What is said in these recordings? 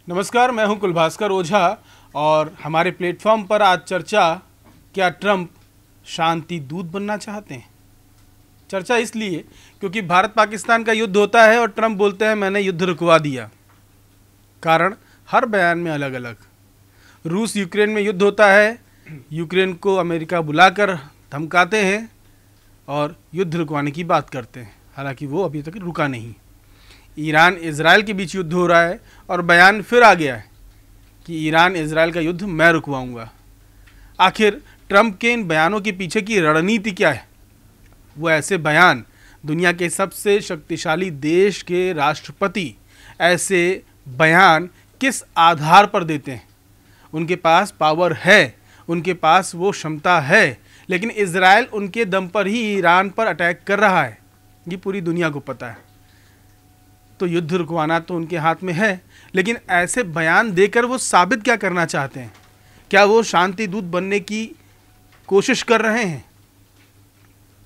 नमस्कार, मैं हूं कुलभास्कर ओझा और हमारे प्लेटफॉर्म पर आज चर्चा, क्या ट्रंप शांति दूत बनना चाहते हैं। चर्चा इसलिए क्योंकि भारत पाकिस्तान का युद्ध होता है और ट्रंप बोलते हैं मैंने युद्ध रुकवा दिया। कारण हर बयान में अलग अलग। रूस यूक्रेन में युद्ध होता है, यूक्रेन को अमेरिका बुलाकर धमकाते हैं और युद्ध रुकवाने की बात करते हैं, हालांकि वो अभी तक रुका नहीं। ईरान इजराइल के बीच युद्ध हो रहा है और बयान फिर आ गया है कि ईरान इजराइल का युद्ध मैं रुकवाऊंगा। आखिर ट्रंप के इन बयानों के पीछे की रणनीति क्या है? वो ऐसे बयान दुनिया के सबसे शक्तिशाली देश के राष्ट्रपति ऐसे बयान किस आधार पर देते हैं? उनके पास पावर है, उनके पास वो क्षमता है, लेकिन इजराइल उनके दम पर ही ईरान पर अटैक कर रहा है, ये पूरी दुनिया को पता है। तो युद्ध रुकवाना तो उनके हाथ में है, लेकिन ऐसे बयान देकर वो साबित क्या करना चाहते हैं? क्या वो शांति दूत बनने की कोशिश कर रहे हैं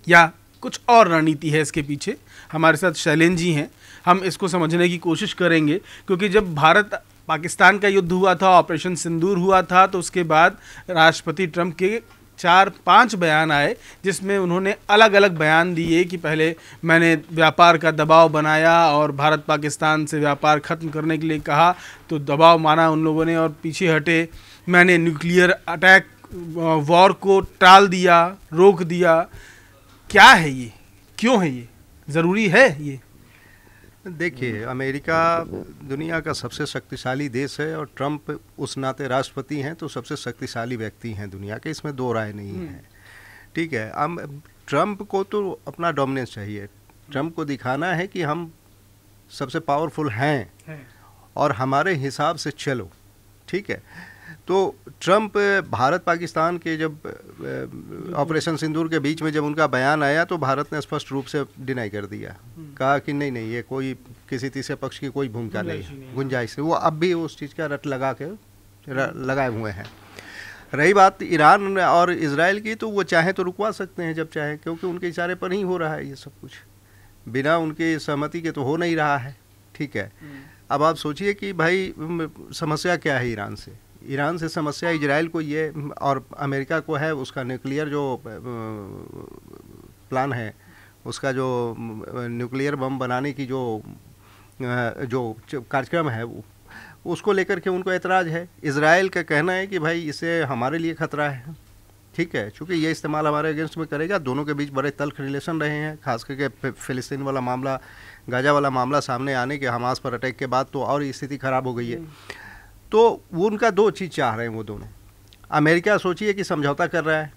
या कुछ और रणनीति है इसके पीछे? हमारे साथ शैलेंद्र जी हैं, हम इसको समझने की कोशिश करेंगे, क्योंकि जब भारत पाकिस्तान का युद्ध हुआ था, ऑपरेशन सिंदूर हुआ था, तो उसके बाद राष्ट्रपति ट्रंप के 4-5 बयान आए जिसमें उन्होंने अलग अलग बयान दिए कि पहले मैंने व्यापार का दबाव बनाया और भारत पाकिस्तान से व्यापार ख़त्म करने के लिए कहा तो दबाव माना उन लोगों ने और पीछे हटे। मैंने न्यूक्लियर अटैक वॉर को टाल दिया, रोक दिया। क्या है ये? क्यों है ये? ज़रूरी है ये? देखिए, अमेरिका दुनिया का सबसे शक्तिशाली देश है और ट्रंप उस नाते राष्ट्रपति हैं तो सबसे शक्तिशाली व्यक्ति हैं दुनिया के, इसमें दो राय नहीं है। ठीक है, अब ट्रंप को तो अपना डोमिनेंस चाहिए। ट्रंप को दिखाना है कि हम सबसे पावरफुल हैं और हमारे हिसाब से चलो। ठीक है, तो ट्रंप भारत पाकिस्तान के जब ऑपरेशन सिंदूर के बीच में जब उनका बयान आया तो भारत ने स्पष्ट रूप से डिनाई कर दिया, कहा कि नहीं नहीं, ये कोई किसी तीसरे पक्ष की कोई भूमिका नहीं है, गुंजाइश है। वो अब भी उस चीज़ का रट लगाए हुए हैं। रही बात ईरान और इजराइल की, तो वो चाहे तो रुकवा सकते हैं जब चाहे, क्योंकि उनके इशारे पर ही हो रहा है ये सब कुछ, बिना उनके सहमति के तो हो नहीं रहा है। ठीक है, अब आप सोचिए कि भाई समस्या क्या है ईरान से। ईरान से समस्या इजराइल को ये और अमेरिका को है, उसका न्यूक्लियर जो प्लान है, उसका जो न्यूक्लियर बम बनाने की जो कार्यक्रम है, उसको लेकर के उनको एतराज़ है। इजराइल का कहना है कि भाई इससे हमारे लिए खतरा है। ठीक है, चूँकि ये इस्तेमाल हमारे अगेंस्ट में करेगा। दोनों के बीच बड़े तल्ख रिलेशन रहे हैं, खास करके फ़िलिस्तीन वाला मामला, गाजा वाला मामला सामने आने के, हमास पर अटैक के बाद तो और स्थिति ख़राब हो गई है। तो वो उनका दो चीज़ चाह रहे हैं वो दोनों। अमेरिका सोचिए कि समझौता कर रहा है,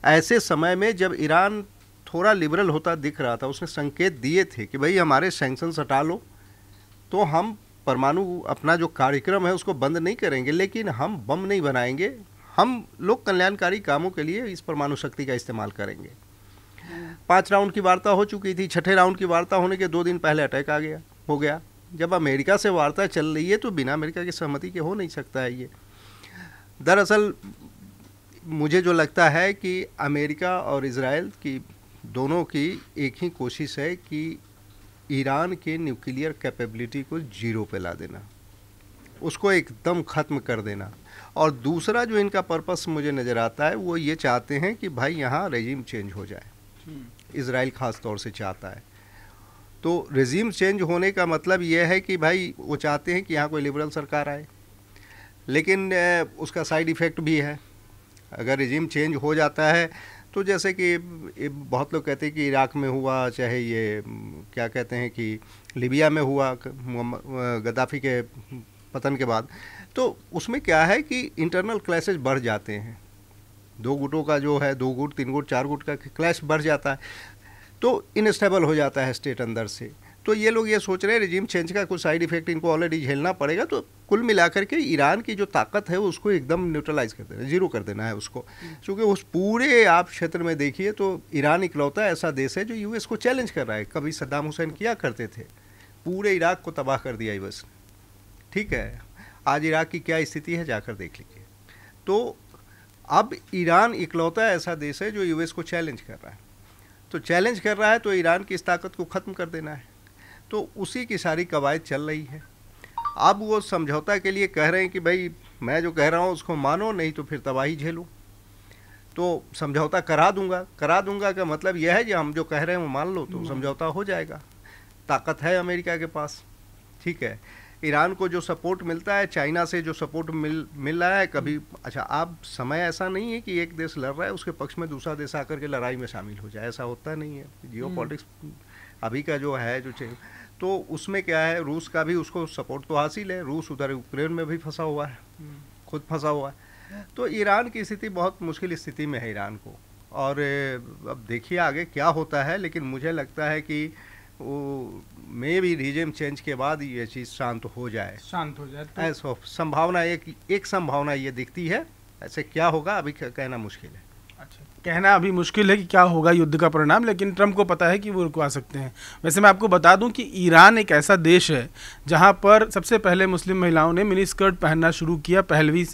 ऐसे समय में जब ईरान थोड़ा लिबरल होता दिख रहा था, उसने संकेत दिए थे कि भाई हमारे सैंक्शंस हटा लो तो हम परमाणु अपना जो कार्यक्रम है उसको बंद नहीं करेंगे, लेकिन हम बम नहीं बनाएंगे, हम लोग कल्याणकारी कामों के लिए इस परमाणु शक्ति का इस्तेमाल करेंगे। 5 राउंड की वार्ता हो चुकी थी, 6ठे राउंड की वार्ता होने के 2 दिन पहले अटैक हो गया। जब अमेरिका से वार्ता चल रही है तो बिना अमेरिका की सहमति के हो नहीं सकता है ये। दरअसल मुझे जो लगता है कि अमेरिका और इजराइल की दोनों की एक ही कोशिश है कि ईरान के न्यूक्लियर कैपेबिलिटी को जीरो पे ला देना, उसको एकदम ख़त्म कर देना। और दूसरा जो इनका पर्पस मुझे नज़र आता है वो ये चाहते हैं कि भाई यहाँ रेजिम चेंज हो जाए। इजराइल ख़ास तौर से चाहता है। तो रेजिम चेंज होने का मतलब ये है कि भाई वो चाहते हैं कि यहाँ कोई लिबरल सरकार आए, लेकिन उसका साइड इफ़ेक्ट भी है। अगर रेजिम चेंज हो जाता है तो जैसे कि बहुत लोग कहते हैं कि इराक में हुआ, चाहे ये क्या कहते हैं कि लीबिया में हुआ गद्दाफी के पतन के बाद, तो उसमें क्या है कि इंटरनल क्लैशेज बढ़ जाते हैं। 2 गुटों का जो है, 2 गुट 3 गुट 4 गुट का क्लैश बढ़ जाता है, तो इनस्टेबल हो जाता है स्टेट अंदर से। तो ये लोग ये सोच रहे हैं रेजिम चेंज का कुछ साइड इफेक्ट इनको ऑलरेडी झेलना पड़ेगा, तो कुल मिलाकर के ईरान की जो ताकत है उसको एकदम न्यूट्रलाइज कर देना, जीरो कर देना है उसको। क्योंकि उस पूरे आप क्षेत्र में देखिए तो ईरान इकलौता ऐसा देश है जो यूएस को चैलेंज कर रहा है। कभी सद्दाम हुसैन किया करते थे, पूरे इराक को तबाह कर दिया यूएस ने। ठीक है, आज इराक की क्या स्थिति है जाकर देख लीजिए। तो अब ईरान इकलौता ऐसा देश है जो यूएस को चैलेंज कर रहा है। तो चैलेंज कर रहा है तो ईरान की इस ताकत को ख़त्म कर देना है। तो उसी की सारी कवायद चल रही है। अब वो समझौता के लिए कह रहे हैं कि भाई मैं जो कह रहा हूँ उसको मानो, नहीं तो फिर तबाही झेलूँ। तो समझौता करा दूंगा का मतलब यह है कि हम जो कह रहे हैं वो मान लो तो समझौता हो जाएगा। ताकत है अमेरिका के पास, ठीक है। ईरान को जो सपोर्ट मिलता है, चाइना से जो सपोर्ट मिल रहा है, कभी अच्छा अब समय ऐसा नहीं है कि एक देश लड़ रहा है उसके पक्ष में दूसरा देश आकर के लड़ाई में शामिल हो जाए, ऐसा होता नहीं है। जियो पॉलिटिक्स अभी का जो है तो उसमें क्या है, रूस का भी उसको सपोर्ट तो हासिल है, रूस उधर यूक्रेन में भी फंसा हुआ है, खुद फंसा हुआ है। तो ईरान की स्थिति बहुत मुश्किल स्थिति में है ईरान को, और अब देखिए आगे क्या होता है। लेकिन मुझे लगता है कि वो मे भी रिजिम चेंज के बाद ये चीज़ शांत हो जाए तो ऐसा संभावना, एक संभावना ये दिखती है। ऐसे क्या होगा अभी कहना मुश्किल है। अच्छा, कहना अभी मुश्किल है कि क्या होगा युद्ध का परिणाम, लेकिन ट्रम्प को पता है कि वो रुकवा सकते हैं। वैसे मैं आपको बता दूं कि ईरान एक ऐसा देश है जहां पर सबसे पहले मुस्लिम महिलाओं ने मिनी स्कर्ट पहनना शुरू किया। पहलवी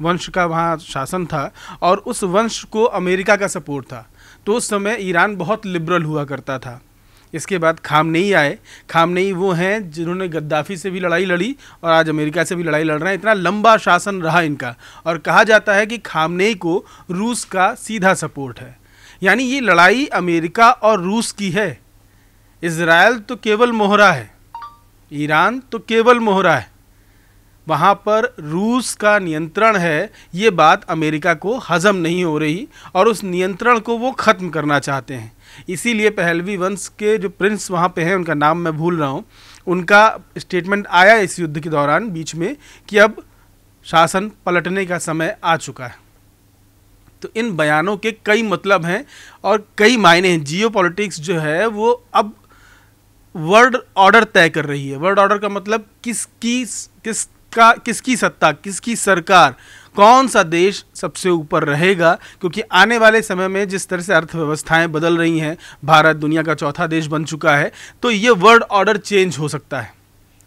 वंश का वहाँ शासन था और उस वंश को अमेरिका का सपोर्ट था। तो उस समय ईरान बहुत लिबरल हुआ करता था। इसके बाद खामनेई आए। खामनेई वो हैं जिन्होंने गद्दाफी से भी लड़ाई लड़ी और आज अमेरिका से भी लड़ाई लड़ रहे हैं। इतना लंबा शासन रहा इनका, और कहा जाता है कि खामनेई को रूस का सीधा सपोर्ट है। यानी ये लड़ाई अमेरिका और रूस की है। इजराइल तो केवल मोहरा है, ईरान तो केवल मोहरा है, वहाँ पर रूस का नियंत्रण है। ये बात अमेरिका को हजम नहीं हो रही और उस नियंत्रण को वो ख़त्म करना चाहते हैं। इसीलिए पहलवी वंश के जो प्रिंस वहाँ पे हैं, उनका नाम मैं भूल रहा हूँ, उनका स्टेटमेंट आया इस युद्ध के दौरान बीच में कि अब शासन पलटने का समय आ चुका है। तो इन बयानों के कई मतलब हैं और कई मायने हैं। जियोपॉलिटिक्स जो है वो अब वर्ल्ड ऑर्डर तय कर रही है। वर्ल्ड ऑर्डर का मतलब किसकी सत्ता, किसकी सरकार, कौन सा देश सबसे ऊपर रहेगा। क्योंकि आने वाले समय में जिस तरह से अर्थव्यवस्थाएं बदल रही हैं, भारत दुनिया का चौथा देश बन चुका है, तो ये वर्ल्ड ऑर्डर चेंज हो सकता है।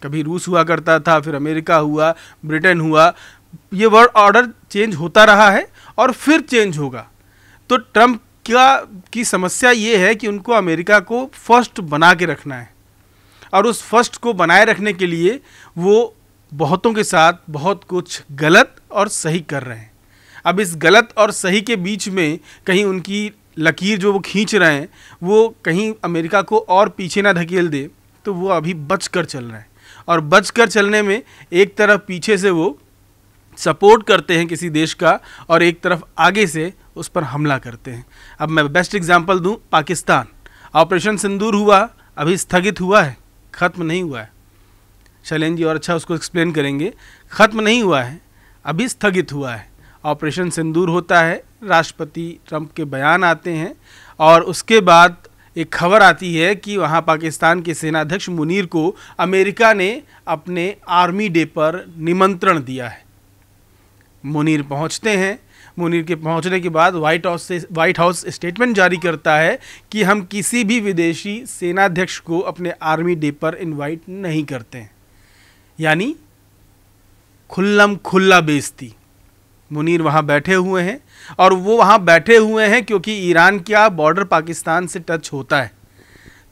कभी रूस हुआ करता था, फिर अमेरिका हुआ, ब्रिटेन हुआ, ये वर्ल्ड ऑर्डर चेंज होता रहा है और फिर चेंज होगा। तो ट्रम्प की समस्या ये है कि उनको अमेरिका को फर्स्ट बना के रखना है, और उस फर्स्ट को बनाए रखने के लिए वो बहुतों के साथ बहुत कुछ गलत और सही कर रहे हैं। अब इस गलत और सही के बीच में कहीं उनकी लकीर जो वो खींच रहे हैं वो कहीं अमेरिका को और पीछे ना धकेल दे, तो वो अभी बच कर चल रहे हैं। और बच कर चलने में एक तरफ पीछे से वो सपोर्ट करते हैं किसी देश का, और एक तरफ आगे से उस पर हमला करते हैं। अब मैं बेस्ट एग्जांपल दूं, पाकिस्तान। ऑपरेशन सिंदूर हुआ, अभी स्थगित हुआ है, ख़त्म नहीं हुआ है। शैलेंद्र जी और अच्छा उसको एक्सप्लेन करेंगे। ख़त्म नहीं हुआ है, अभी स्थगित हुआ है। ऑपरेशन सिंदूर होता है, राष्ट्रपति ट्रंप के बयान आते हैं, और उसके बाद एक खबर आती है कि वहाँ पाकिस्तान के सेनाध्यक्ष मुनीर को अमेरिका ने अपने आर्मी डे पर निमंत्रण दिया है। मुनीर पहुँचते हैं। मुनीर के पहुंचने के बाद व्हाइट हाउस स्टेटमेंट जारी करता है कि हम किसी भी विदेशी सेनाध्यक्ष को अपने आर्मी डे पर इनवाइट नहीं करते हैं। यानी खुल्लम खुल्ला बेइज्जती। मुनीर वहाँ बैठे हुए हैं, और वो वहाँ बैठे हुए हैं क्योंकि ईरान का बॉर्डर पाकिस्तान से टच होता है।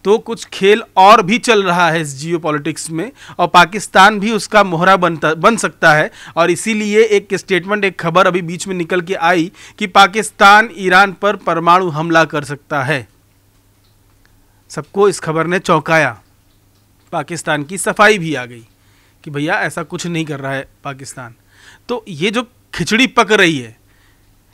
तो कुछ खेल और भी चल रहा है इस जियोपॉलिटिक्स में, और पाकिस्तान भी उसका मोहरा बन सकता है। और इसीलिए एक स्टेटमेंट, एक खबर अभी बीच में निकल के आई कि पाकिस्तान ईरान पर परमाणु हमला कर सकता है। सबको इस खबर ने चौंकाया। पाकिस्तान की सफाई भी आ गई कि भैया ऐसा कुछ नहीं कर रहा है पाकिस्तान। तो ये जो खिचड़ी पक रही है,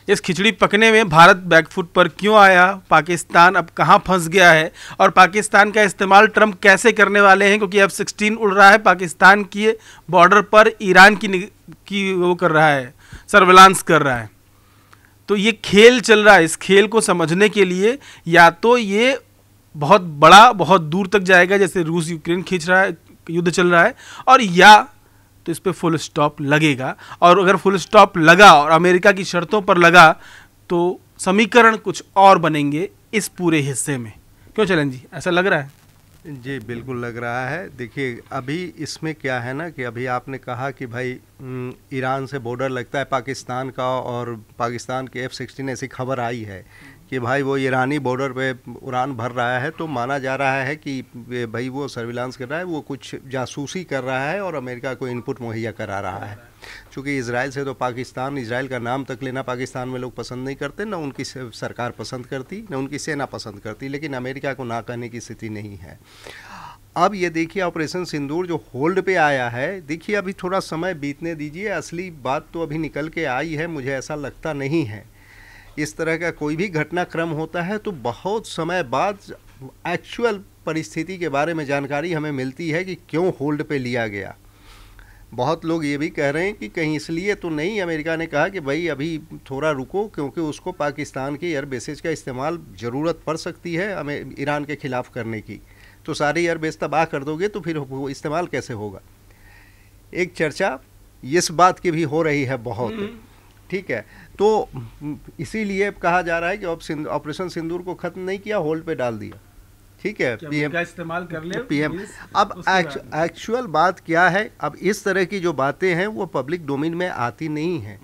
इस खिचड़ी पकने में भारत बैकफुट पर क्यों आया, पाकिस्तान अब कहाँ फंस गया है, और पाकिस्तान का इस्तेमाल ट्रंप कैसे करने वाले हैं, क्योंकि F-16 उड़ रहा है पाकिस्तान की बॉर्डर पर, ईरान की वो कर रहा है, सर्विलांस कर रहा है। तो ये खेल चल रहा है। इस खेल को समझने के लिए या तो ये बहुत बड़ा, बहुत दूर तक जाएगा, जैसे रूस यूक्रेन खींच रहा है, युद्ध चल रहा है, और या तो इस पे फुल स्टॉप लगेगा। और अगर फुल स्टॉप लगा और अमेरिका की शर्तों पर लगा, तो समीकरण कुछ और बनेंगे इस पूरे हिस्से में। क्यों चलन जी, ऐसा लग रहा है? जी बिल्कुल लग रहा है। देखिए अभी इसमें क्या है ना कि अभी आपने कहा कि भाई ईरान से बॉर्डर लगता है पाकिस्तान का, और पाकिस्तान के F-16 ऐसी खबर आई है कि भाई वो ईरानी बॉर्डर पे उड़ान भर रहा है, तो माना जा रहा है कि भाई वो सर्विलांस कर रहा है, वो कुछ जासूसी कर रहा है और अमेरिका को इनपुट मुहैया करा रहा है। चूँकि इसराइल से तो पाकिस्तान, इसराइल का नाम तक लेना पाकिस्तान में लोग पसंद नहीं करते, न उनकी सरकार पसंद करती, न उनकी सेना पसंद करती, लेकिन अमेरिका को ना कहने की स्थिति नहीं है। अब ये देखिए ऑपरेशन सिंदूर जो होल्ड पे आया है, देखिए अभी थोड़ा समय बीतने दीजिए, असली बात तो अभी निकल के आई है, मुझे ऐसा लगता नहीं है। इस तरह का कोई भी घटनाक्रम होता है तो बहुत समय बाद एक्चुअल परिस्थिति के बारे में जानकारी हमें मिलती है कि क्यों होल्ड पे लिया गया। बहुत लोग ये भी कह रहे हैं कि कहीं इसलिए तो नहीं अमेरिका ने कहा कि भाई अभी थोड़ा रुको, क्योंकि उसको पाकिस्तान के एयर बेसेज का इस्तेमाल ज़रूरत पड़ सकती है हमें ईरान के ख़िलाफ़ करने की, तो सारे एयर बेस तबाह कर दोगे तो फिर वो इस्तेमाल कैसे होगा। एक चर्चा इस बात की भी हो रही है बहुत, ठीक है। तो इसीलिए कहा जा रहा है कि ऑपरेशन सिंदूर को ख़त्म नहीं किया, होल्ड पे डाल दिया, ठीक है। पीएम का इस्तेमाल कर ले पीएम। अब एक्चुअल बात क्या है, अब इस तरह की जो बातें हैं वो पब्लिक डोमेन में आती नहीं हैं।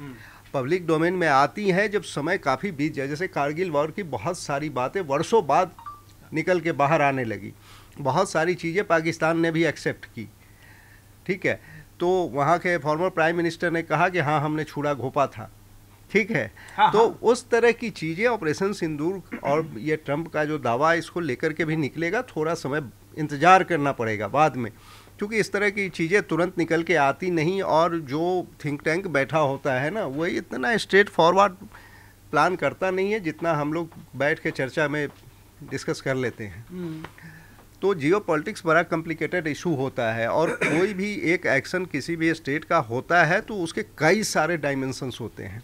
पब्लिक डोमेन में आती हैं जब समय काफ़ी बीत जाए। जैसे कारगिल वॉर की बहुत सारी बातें वर्षों बाद निकल के बाहर आने लगी, बहुत सारी चीज़ें पाकिस्तान ने भी एक्सेप्ट की, ठीक है। तो वहाँ के फॉर्मर प्राइम मिनिस्टर ने कहा कि हाँ हमने छुड़ा घोपा था, ठीक है। हाँ, तो हाँ। उस तरह की चीज़ें ऑपरेशन सिंदूर और ये ट्रंप का जो दावा इसको लेकर के भी निकलेगा, थोड़ा समय इंतज़ार करना पड़ेगा बाद में, क्योंकि इस तरह की चीज़ें तुरंत निकल के आती नहीं। और जो थिंक टैंक बैठा होता है ना, वो इतना स्ट्रेट फॉरवर्ड प्लान करता नहीं है जितना हम लोग बैठ के चर्चा में डिस्कस कर लेते हैं। तो जियोपॉलिटिक्स बड़ा कॉम्प्लिकेटेड इशू होता है, और कोई भी एक एक्शन किसी भी स्टेट का होता है तो उसके कई सारे डायमेंशंस होते हैं।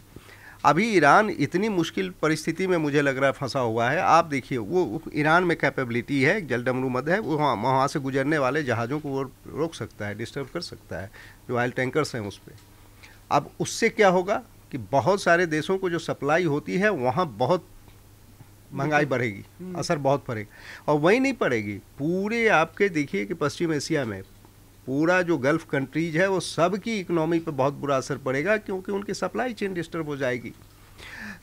अभी ईरान इतनी मुश्किल परिस्थिति में मुझे लग रहा है फंसा हुआ है। आप देखिए वो ईरान में कैपेबिलिटी है, जलडमरू मद है, वो वहाँ से गुजरने वाले जहाज़ों को वो रोक सकता है, डिस्टर्ब कर सकता है, जो ऑयल टैंकर्स हैं उस पर। अब उससे क्या होगा कि बहुत सारे देशों को जो सप्लाई होती है वहाँ बहुत महंगाई बढ़ेगी, असर बहुत पड़ेगा। और वही नहीं पड़ेगी, पूरे आपके देखिए कि पश्चिम एशिया में पूरा जो गल्फ़ कंट्रीज है वो सब की इकोनॉमी पे बहुत बुरा असर पड़ेगा, क्योंकि उनकी सप्लाई चेन डिस्टर्ब हो जाएगी।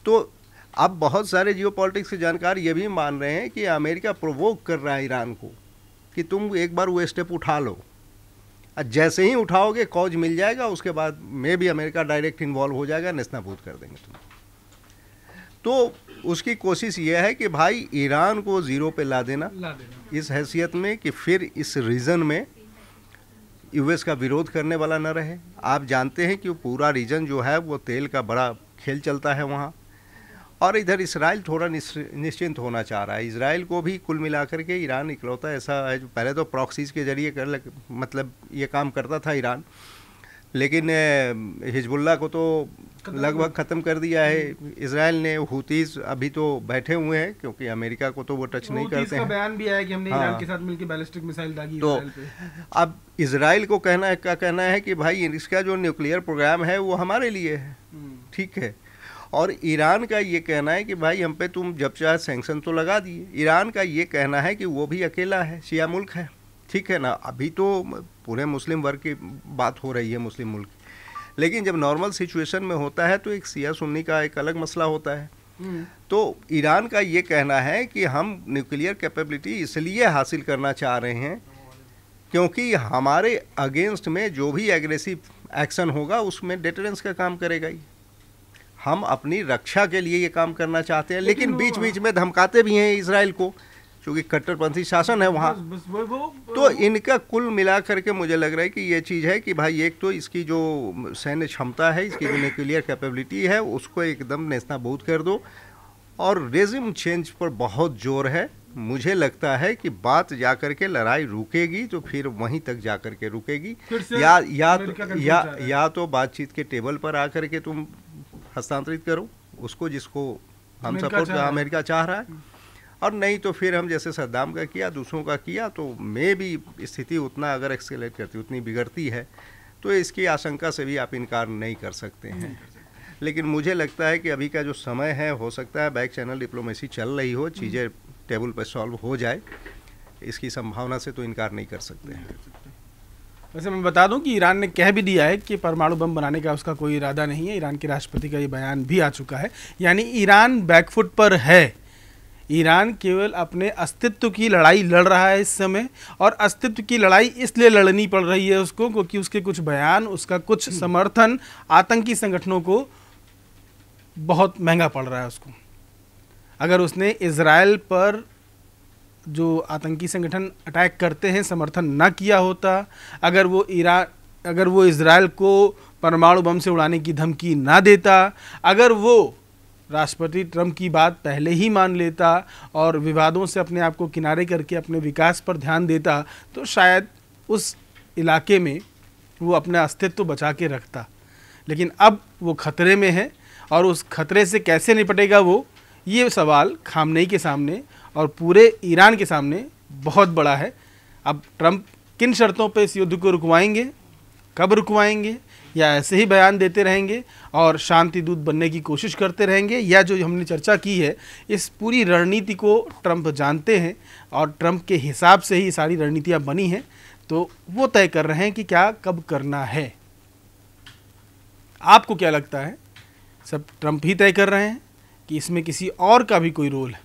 तो अब बहुत सारे जियोपॉलिटिक्स के जानकार ये भी मान रहे हैं कि अमेरिका प्रोवोक कर रहा है ईरान को कि तुम एक बार वो स्टेप उठा लो, और जैसे ही उठाओगे कॉज मिल जाएगा, उसके बाद में भी अमेरिका डायरेक्ट इन्वॉल्व हो जाएगा, नेस्तनाबूद कर देंगे तुम। तो उसकी कोशिश ये है कि भाई ईरान को ज़ीरो पे ला देना इस हैसियत में कि फिर इस रीजन में यूएस का विरोध करने वाला न रहे। आप जानते हैं कि वो पूरा रीजन जो है वो तेल का बड़ा खेल चलता है वहाँ, और इधर इसराइल थोड़ा निश्चिंत होना चाह रहा है। इसराइल को भी कुल मिलाकर के ईरान इकलौता ऐसा है जो पहले तो प्रॉक्सीज के जरिए मतलब ये काम करता था ईरान, लेकिन हिजबुल्लाह को तो लगभग ख़त्म कर दिया है इसराइल ने। हुतीस अभी तो बैठे हुए हैं, क्योंकि अमेरिका को तो वो टच नहीं करते हैं। बयान भी आया कि हमने ईरान के साथ मिलकर बैलिस्टिक मिसाइल दागी तो इसराइल पे। अब इसराइल को कहना है कि भाई इसका जो न्यूक्लियर प्रोग्राम है वो हमारे लिए है, ठीक है। और ईरान का ये कहना है कि भाई हम पे तुम जब चाहे सैंक्शन तो लगा दिए। ईरान का ये कहना है कि वो भी अकेला है, शिया मुल्क है, ठीक है ना। अभी तो पूरे मुस्लिम वर्ग की बात हो रही है, मुस्लिम मुल्क, लेकिन जब नॉर्मल सिचुएशन में होता है तो एक शिया सुन्नी का एक अलग मसला होता है। तो ईरान का ये कहना है कि हम न्यूक्लियर कैपेबिलिटी इसलिए हासिल करना चाह रहे हैं क्योंकि हमारे अगेंस्ट में जो भी एग्रेसिव एक्शन होगा उसमें डेटरेंस का काम करेगा ही। हम अपनी रक्षा के लिए ये काम करना चाहते हैं, लेकिन बीच बीच में धमकाते भी हैं इसराइल को, क्योंकि कट्टरपंथी शासन है वहाँ। तो इनका कुल मिला करके मुझे लग रहा है कि ये चीज़ है कि भाई एक तो इसकी जो सैन्य क्षमता है, इसकी जो न्यूक्लियर कैपेबिलिटी है, उसको एकदम नेस्तनाबूद कर दो। और रेजिम चेंज पर बहुत जोर है। मुझे लगता है कि बात जा कर के लड़ाई रुकेगी तो फिर वहीं तक जा कर के रुकेगी, या तो बातचीत के टेबल पर आकर के तुम हस्तांतरित करो उसको जिसको हम सपोर्ट अमेरिका चाह रहा है, और नहीं तो फिर हम जैसे सद्दाम का किया, दूसरों का किया, तो मे भी स्थिति उतना अगर एक्सेलेट करती, उतनी बिगड़ती है तो इसकी आशंका से भी आप इनकार नहीं कर सकते हैं। लेकिन मुझे लगता है कि अभी का जो समय है, हो सकता है बैक चैनल डिप्लोमेसी चल रही हो, चीज़ें टेबल पर सॉल्व हो जाए, इसकी संभावना से तो इनकार नहीं कर सकते हैं। वैसे मैं बता दूं कि ईरान ने कह भी दिया है कि परमाणु बम बनाने का उसका कोई इरादा नहीं है। ईरान के राष्ट्रपति का ये बयान भी आ चुका है, यानी ईरान बैकफुट पर है। ईरान केवल अपने अस्तित्व की लड़ाई लड़ रहा है इस समय, और अस्तित्व की लड़ाई इसलिए लड़नी पड़ रही है उसको क्योंकि उसके कुछ बयान, उसका कुछ समर्थन आतंकी संगठनों को बहुत महंगा पड़ रहा है उसको। अगर उसने इजराइल पर जो आतंकी संगठन अटैक करते हैं समर्थन ना किया होता, अगर वो इजराइल को परमाणु बम से उड़ाने की धमकी ना देता, अगर वो राष्ट्रपति ट्रंप की बात पहले ही मान लेता और विवादों से अपने आप को किनारे करके अपने विकास पर ध्यान देता, तो शायद उस इलाके में वो अपना अस्तित्व बचा के रखता। लेकिन अब वो खतरे में है, और उस खतरे से कैसे निपटेगा वो, ये सवाल खामनेई के सामने और पूरे ईरान के सामने बहुत बड़ा है। अब ट्रंप किन शर्तों पे इस युद्ध को रुकवाएंगे, कब रुकवाएंगे, या ऐसे ही बयान देते रहेंगे और शांति दूत बनने की कोशिश करते रहेंगे, या जो हमने चर्चा की है इस पूरी रणनीति को ट्रंप जानते हैं और ट्रंप के हिसाब से ही सारी रणनीतियाँ बनी हैं, तो वो तय कर रहे हैं कि क्या कब करना है। आपको क्या लगता है, सब ट्रंप ही तय कर रहे हैं कि इसमें किसी और का भी कोई रोल है?